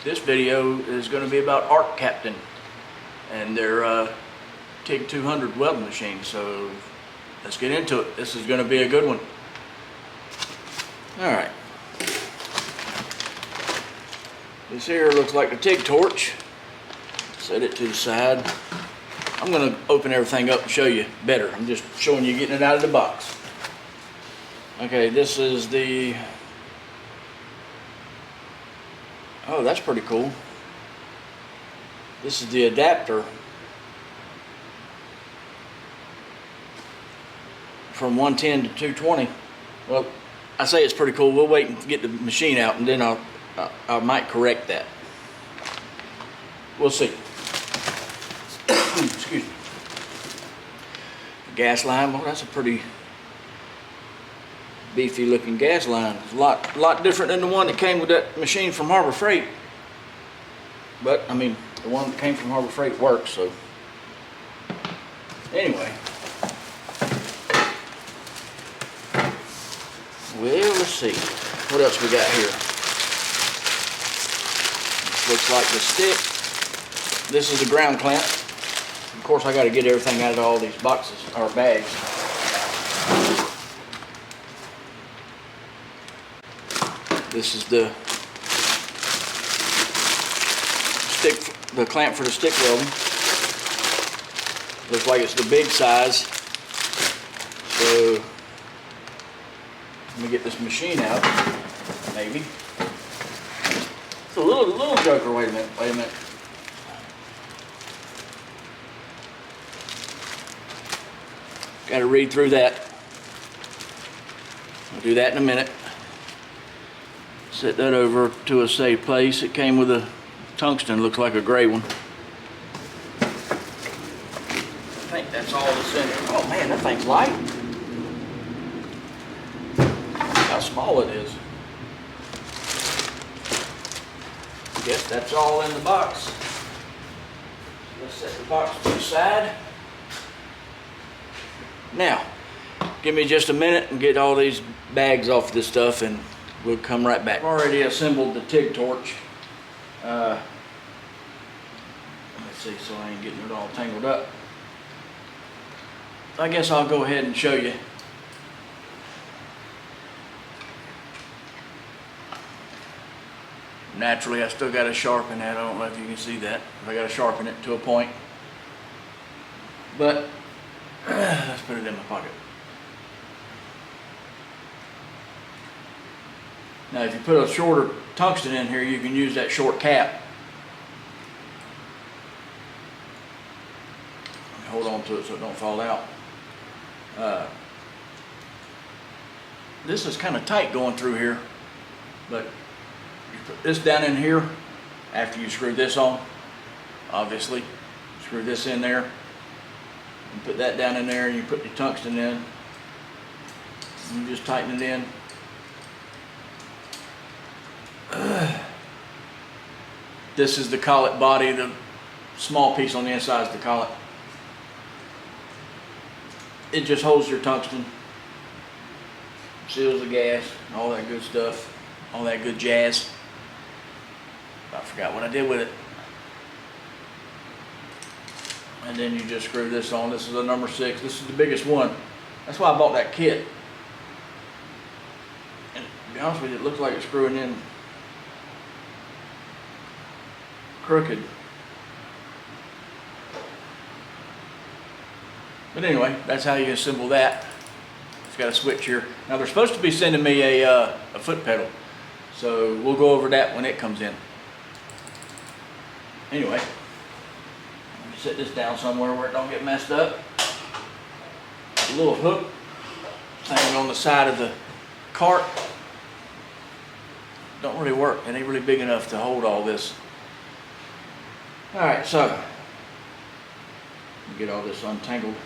This video is going to be about Arccaptain and their TIG200 welding machine. So let's get into it. This is going to be a good one. Alright. This here looks like the TIG torch. Set it to the side. I'm going to open everything up and show you better. I'm just showing you getting it out of the box. Okay, this is the... Oh, that's pretty cool. This is the adapter from 110 to 220. Well, I say it's pretty cool. We'll wait and get the machine out, and then I might correct that. We'll see. Excuse me. Gas line. Well, that's a pretty beefy looking gas line. It's a lot different than the one that came with that machine from Harbor Freight. But I mean, the one that came from Harbor Freight works. So anyway, well, let's see what else we got here. This looks like the stick. This is a ground clamp. Of course, I got to get everything out of all these boxes or bags. This is the stick, the clamp for the stick welding. Looks like it's the big size. So let me get this machine out. Maybe it's a little joker. Wait a minute. Got to read through that. I'll do that in a minute. Set that over to a safe place. It came with a tungsten, looks like a gray one. I think that's all that's in it. Oh man, that thing's light. How small it is. I guess that's all in the box. Let's set the box to the side. Now, give me just a minute and get all these bags off this stuff, and we'll come right back. I've already assembled the TIG torch. Let's see, so I ain't getting it all tangled up. I guess I'll go ahead and show you. Naturally, I still got to sharpen that. I don't know if you can see that. I got to sharpen it to a point. But let's put it in my pocket. Now, if you put a shorter tungsten in here, you can use that short cap. Hold on to it so it don't fall out. This is kind of tight going through here, but you put this down in here after you screw this on. Obviously, screw this in there, and put that down in there, and you put the tungsten in. And you just tighten it in. This is the collet body. The small piece on the inside is the collet. It just holds your tungsten, seals the gas, all that good stuff, all that good jazz. I forgot what I did with it. And then you just screw this on. This is a number 6. This is the biggest one. That's why I bought that kit. And to be honest with you, it looks like it's screwing in crooked. But anyway, that's how you assemble that. It's got a switch here. Now they're supposed to be sending me a foot pedal, so we'll go over that when it comes in. Anyway, let me set this down somewhere where it don't get messed up. A little hook hanging on the side of the cart. Don't really work. It ain't really big enough to hold all this. Alright, so get all this untangled.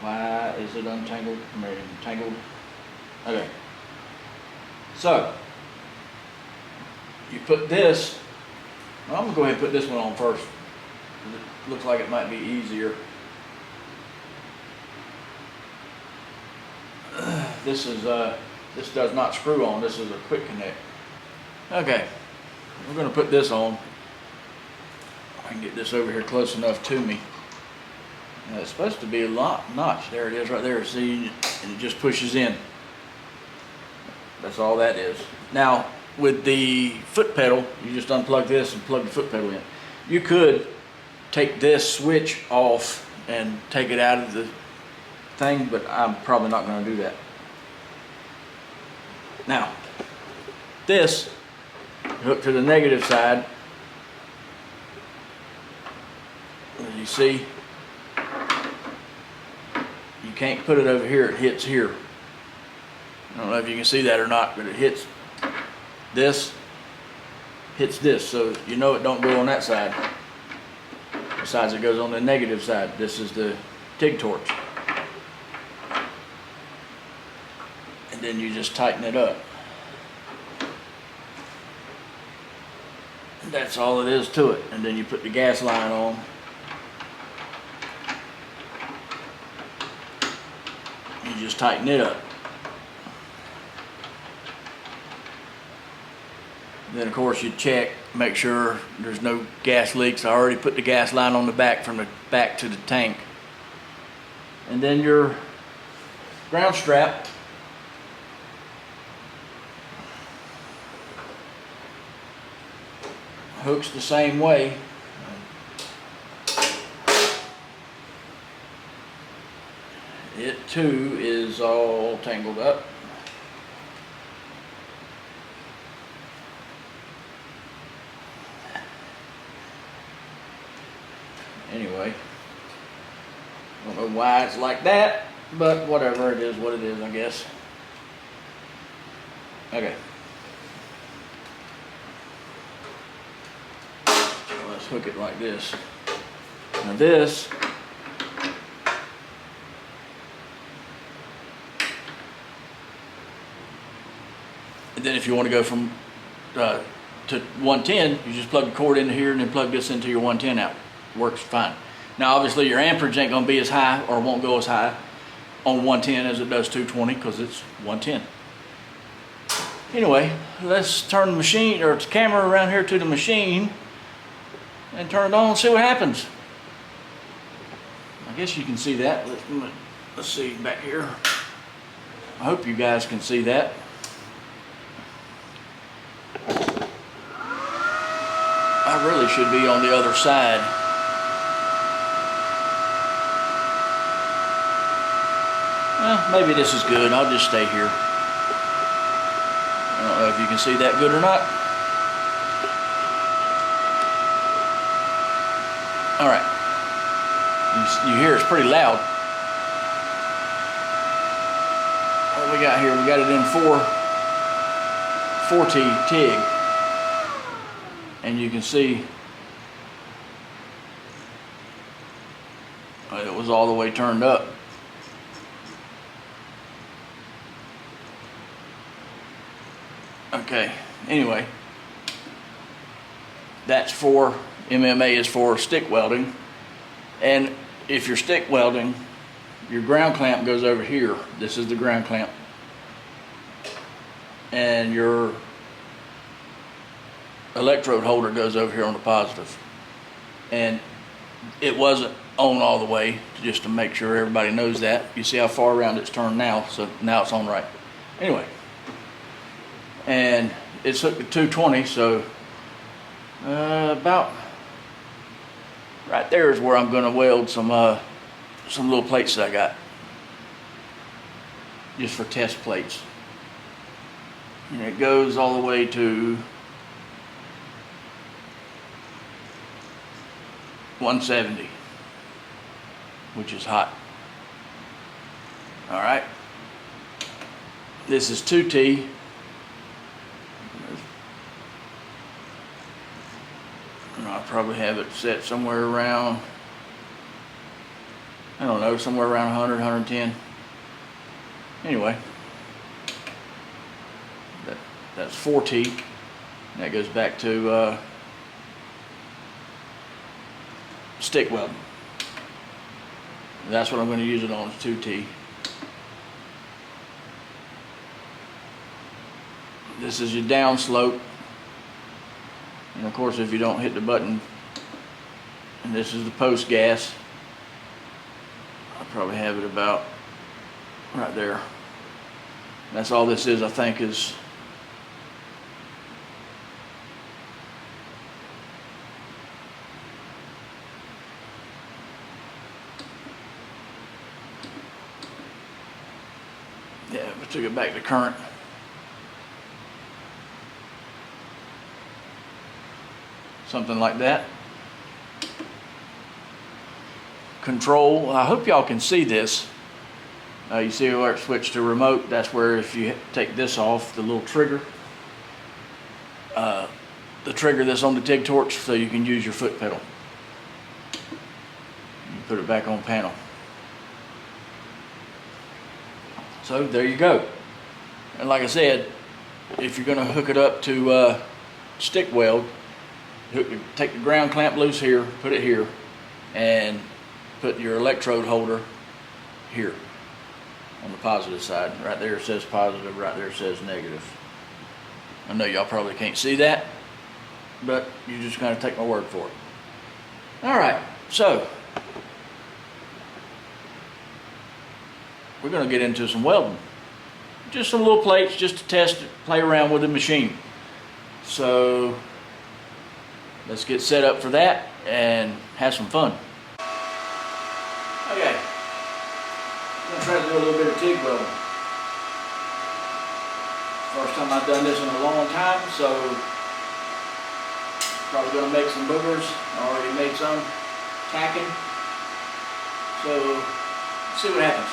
Why is it untangled? I mean, tangled. Okay. So you put this. Well, I'm gonna go ahead and put this one on first. It looks like it might be easier. This does not screw on. This is a quick connect. Okay, We're going to put this on. I can get this over here close enough to me. Now, it's supposed to be a notch. There it is right there. See, and it just pushes in. That's all that is. Now, with the foot pedal, you just unplug this and plug the foot pedal in. You could take this switch off and take it out of the thing, but I'm probably not going to do that. Now, this hook to the negative side. As you see, you can't put it over here, it hits here. I don't know if you can see that or not, but it hits this, so you know it don't go on that side. Besides, it goes on the negative side. This is the TIG torch. And then you just tighten it up. That's all it is to it. And then you put the gas line on. You just tighten it up. Then of course you check, make sure there's no gas leaks. I already put the gas line on the back from the back to the tank. And then your ground strap hooks the same way. It too is all tangled up. Anyway, I don't know why it's like that, but whatever, it is what it is, I guess. Okay. So let's hook it like this. Now this and then if you want to go from to 110, you just plug the cord into here and then plug this into your 110 out. Works fine. Now obviously your amperage ain't going to be as high, or won't go as high on 110 as it does 220, because it's 110. Anyway, let's turn the machine or the camera around here to the machine and turn it on and see what happens. I guess you can see that. Let's see back here. I hope you guys can see that. I really should be on the other side. Maybe this is good. I'll just stay here. I don't know if you can see that good or not. All right. You hear it's pretty loud. What we got here? We got it in 4T TIG. And you can see it was all the way turned up. Okay, anyway, that's for MMA is for stick welding, and if you're stick welding, your ground clamp goes over here. This is the ground clamp, and your electrode holder goes over here on the positive. And it wasn't on all the way, just to make sure everybody knows that. You see how far around it's turned now, so now it's on right. Anyway. And it's hooked to 220, so about right there is where I'm going to weld some little plates that I got, just for test plates. And it goes all the way to 170, which is hot. All right. This is 2T. I'll probably have it set somewhere around, I don't know, somewhere around 100, 110. Anyway, that's 4T. And that goes back to stick welding. That's what I'm going to use it on, is 2T. This is your down slope. And of course, if you don't hit the button, and this is the post gas, I probably have it about right there. That's all this is, I think, is yeah, we took it back to current. Something like that. Control, I hope y'all can see this. You see where it switched to remote? That's where if you take this off, the little trigger, the trigger that's on the TIG torch, so you can use your foot pedal. You put it back on panel. So there you go. And like I said, if you're gonna hook it up to stick weld, take the ground clamp loose here, put it here, and put your electrode holder here on the positive side. Right there it says positive, right there it says negative. I know y'all probably can't see that, but you just gotta take my word for it. All right, so we're gonna get into some welding. Just some little plates just to test it, play around with the machine. So let's get set up for that and have some fun. Okay, I'm gonna try to do a little bit of TIG welding. First time I've done this in a long time, so probably gonna make some boogers. I already made some tacking. So let's see what happens.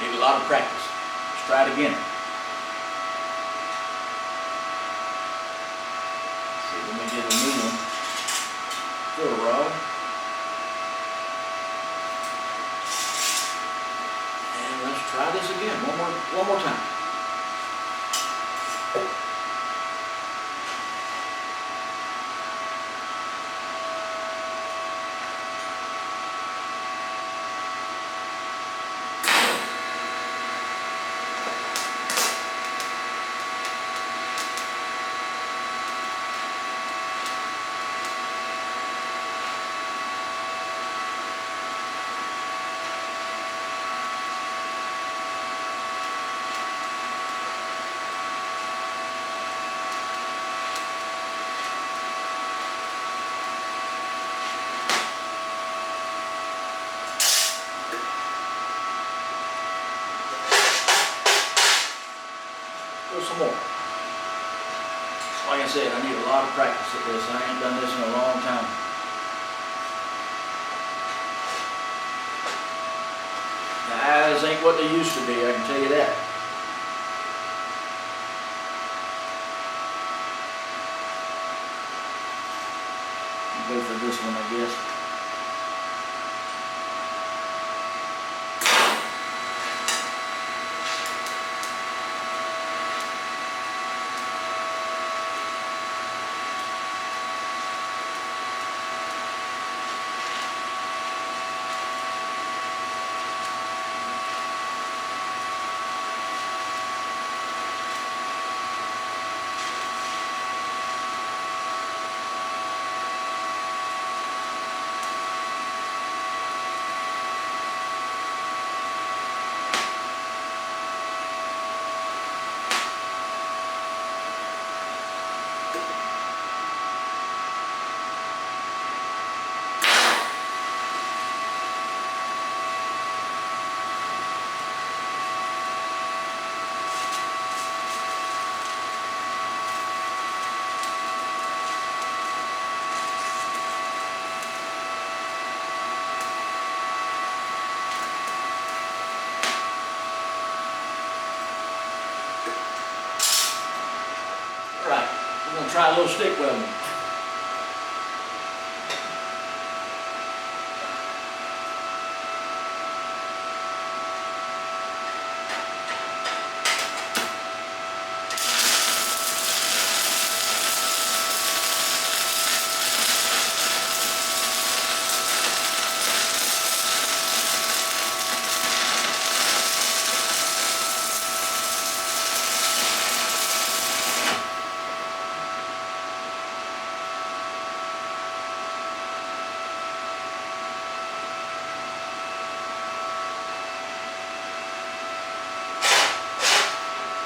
Need a lot of practice. Let's try it again. Let's see, let me get a new one. Fill rod. And let's try this again. One more time. Do some more. Like I said, I need a lot of practice at this. I ain't done this in a long time. The eyes ain't what they used to be, I can tell you that. I'll go for this one, I guess. gonna try a little stick welding.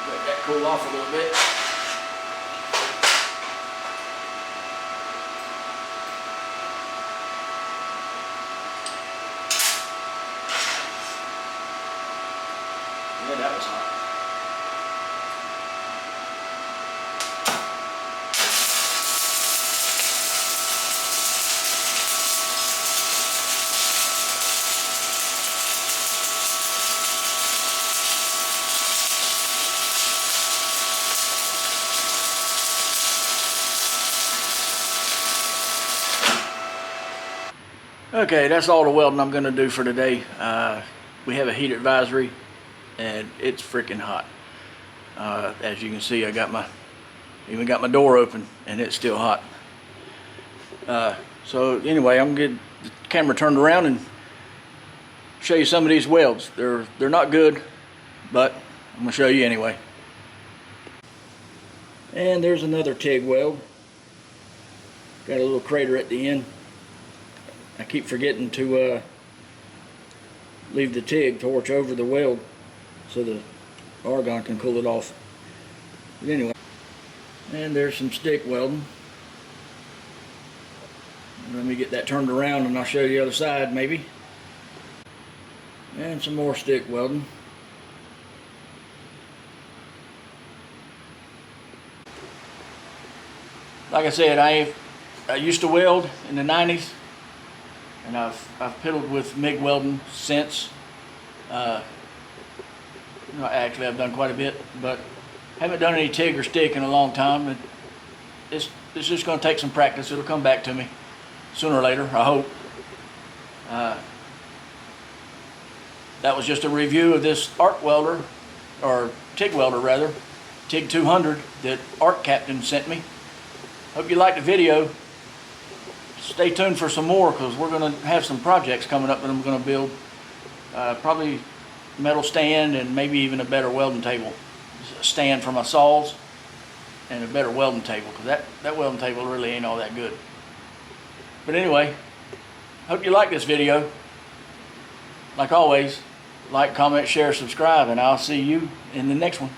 Let that cool off a little bit. Yeah, that was hot. Okay, that's all the welding I'm going to do for today. We have a heat advisory, and it's freaking hot. As you can see, I even got my door open, and it's still hot. So anyway, I'm going to get the camera turned around and show you some of these welds. They're not good, but I'm going to show you anyway. And there's another TIG weld. Got a little crater at the end. I keep forgetting to leave the TIG torch over the weld so the argon can cool it off. But anyway, and there's some stick welding. Let me get that turned around and I'll show you the other side maybe. And some more stick welding. Like I said, I used to weld in the 90s. And I've piddled with MIG welding since. Actually, I've done quite a bit, but haven't done any TIG or stick in a long time. It's just going to take some practice. It'll come back to me sooner or later, I hope. That was just a review of this arc welder, or TIG welder rather, TIG200 that Arccaptain sent me. Hope you liked the video. Stay tuned for some more because we're going to have some projects coming up that I'm going to build. Probably metal stand and maybe even a better welding table. A stand for my saws and a better welding table because that welding table really ain't all that good. But anyway, hope you like this video. Like always, like, comment, share, subscribe, and I'll see you in the next one.